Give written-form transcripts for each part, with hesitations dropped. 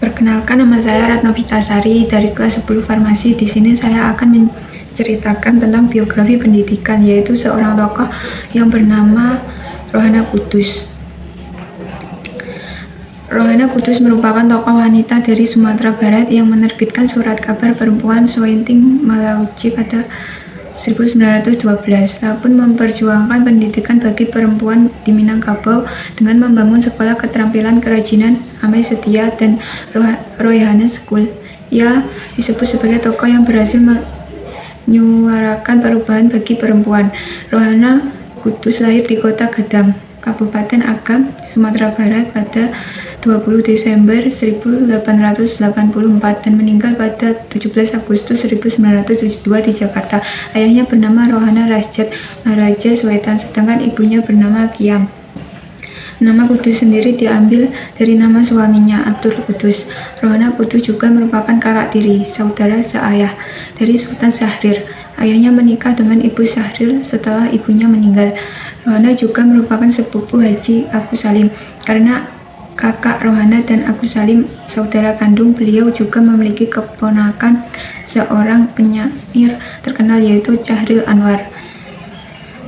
Perkenalkan, nama saya Ratna Vitasari dari kelas 10 Farmasi. Di sini saya akan menceritakan tentang biografi pendidikan, yaitu seorang tokoh yang bernama Rohana Kudus. Rohana Kudus merupakan tokoh wanita dari Sumatera Barat yang menerbitkan surat kabar perempuan Soenting Malauji pada 1912. Ia pun memperjuangkan pendidikan bagi perempuan di Minangkabau dengan membangun sekolah keterampilan kerajinan Amai Setia dan Rohana School. Ia disebut sebagai tokoh yang berhasil menyuarakan perubahan bagi perempuan. Rohana Kudus lahir di Kota Gadang, Kabupaten Agam, Sumatera Barat pada 20 Desember 1884 dan meninggal pada 17 Agustus 1972 di Jakarta. Ayahnya bernama Rohana Rasjad Maharaja Swetan, sedangkan ibunya bernama Kiam. Nama Kudus sendiri diambil dari nama suaminya, Abdul Kudus. Rohana Kudus juga merupakan kakak tiri, saudara seayah, dari Sultan Syahrir. Ayahnya menikah dengan Ibu Syahrir setelah ibunya meninggal. Rohana juga merupakan sepupu Haji Agus Salim. Karena kakak Rohana dan Agus Salim saudara kandung, beliau juga memiliki keponakan seorang penyair terkenal, yaitu Chahril Anwar.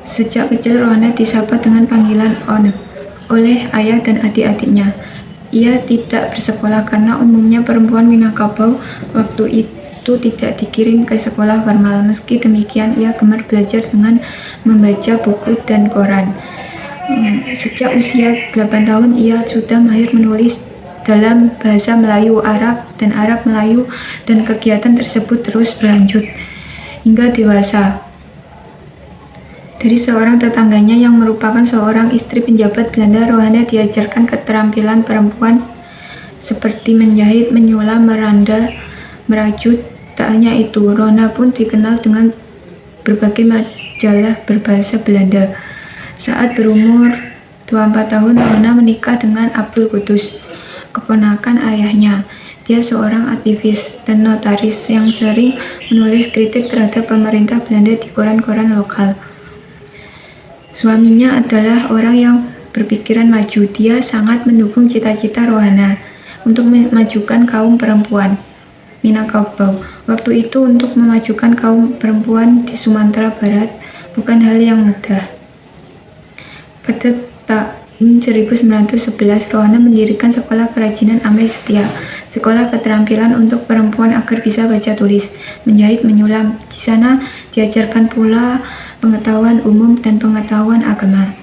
Sejak kecil Rohana disapa dengan panggilan On oleh ayah dan adik-adiknya. Ia tidak bersekolah karena umumnya perempuan Minangkabau waktu itu tidak dikirim ke sekolah formal. Meski demikian, ia gemar belajar dengan membaca buku dan koran. Sejak usia 8 tahun, ia sudah mahir menulis dalam bahasa Melayu, Arab, dan Arab Melayu, dan kegiatan tersebut terus berlanjut hingga dewasa. Dari seorang tetangganya yang merupakan seorang istri penjabat Belanda, Rohana diajarkan keterampilan perempuan seperti menjahit, menyulam, meranda, merajut. Tak hanya itu, Rohana pun dikenal dengan berbagai majalah berbahasa Belanda. Saat berumur 24 tahun, Rohana menikah dengan Abdul Kudus, keponakan ayahnya. Dia seorang aktivis dan notaris yang sering menulis kritik terhadap pemerintah Belanda di koran-koran lokal. Suaminya adalah orang yang berpikiran maju. Dia sangat mendukung cita-cita Rohana untuk memajukan kaum perempuan Minangkabau. Waktu itu untuk memajukan kaum perempuan di Sumatera Barat bukan hal yang mudah. Pada tahun 1911, Rohana mendirikan sekolah kerajinan Amai Setia, sekolah keterampilan untuk perempuan agar bisa baca tulis, menjahit, menyulam. Di sana diajarkan pula pengetahuan umum dan pengetahuan agama.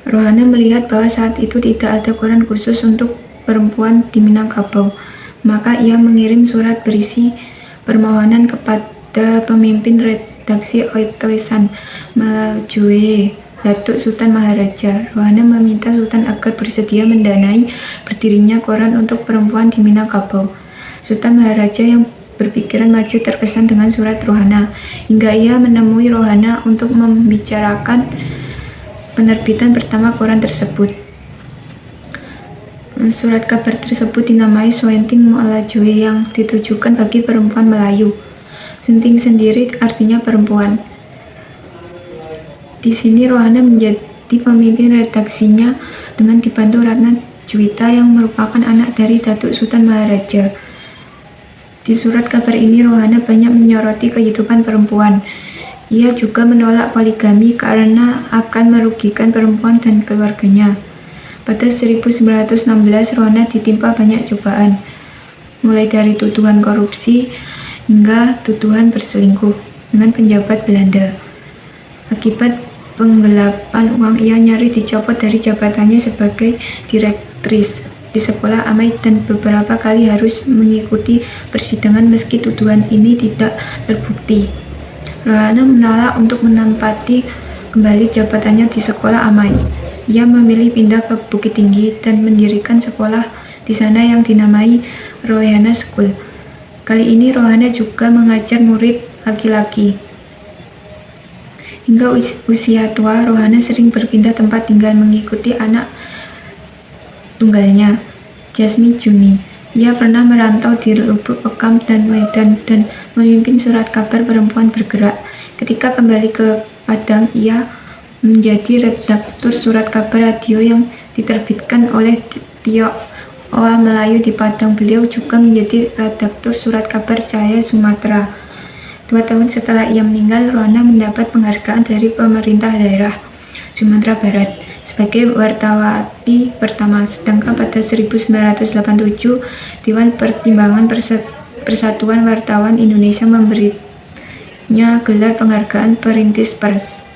Rohana melihat bahwa saat itu tidak ada koran khusus untuk perempuan di Minangkabau, maka ia mengirim surat berisi permohonan kepada pemimpin redaksi Oitoisan Malajoe, Datuk Sultan Maharaja. Rohana meminta Sultan agar bersedia mendanai berdirinya koran untuk perempuan di Minangkabau. Sultan Maharaja yang berpikiran maju terkesan dengan surat Rohana, hingga ia menemui Rohana untuk membicarakan penerbitan pertama koran tersebut. Surat kabar tersebut dinamai Soenting Malajoe yang ditujukan bagi perempuan Melayu. Sunting sendiri artinya perempuan. Di sini Rohana menjadi pemimpin redaksinya dengan dibantu Ratna Juwita yang merupakan anak dari Datuk Sultan Maharaja. Di surat kabar ini Rohana banyak menyoroti kehidupan perempuan. Ia juga menolak poligami karena akan merugikan perempuan dan keluarganya. Pada 1916 Rohana ditimpa banyak cobaan, mulai dari tuduhan korupsi hingga tuduhan berselingkuh dengan penjabat Belanda. Akibat penggelapan uang, ia nyaris dicopot dari jabatannya sebagai direktris di sekolah Amai dan beberapa kali harus mengikuti persidangan meski tuduhan ini tidak terbukti. Rohana menolak untuk menempati kembali jabatannya di sekolah Amai. Ia memilih pindah ke Bukit Tinggi dan mendirikan sekolah di sana yang dinamai Rohana School. Kali ini Rohana juga mengajar murid laki-laki. Hingga usia tua, Rohana sering berpindah tempat tinggal mengikuti anak tunggalnya, Jasmi Juni. Ia pernah merantau di Lubuk Pekam dan Medan dan memimpin surat kabar perempuan bergerak. Ketika kembali ke Padang, ia menjadi redaktur surat kabar radio yang diterbitkan oleh Tio OA Melayu di Padang. Beliau juga menjadi redaktur Surat Kabar Cahaya Sumatera. 2 tahun setelah ia meninggal, Rohana mendapat penghargaan dari pemerintah daerah Sumatera Barat sebagai wartawati pertama. Sedangkan pada 1987, Dewan Pertimbangan Persatuan Wartawan Indonesia memberinya gelar penghargaan Perintis Pers.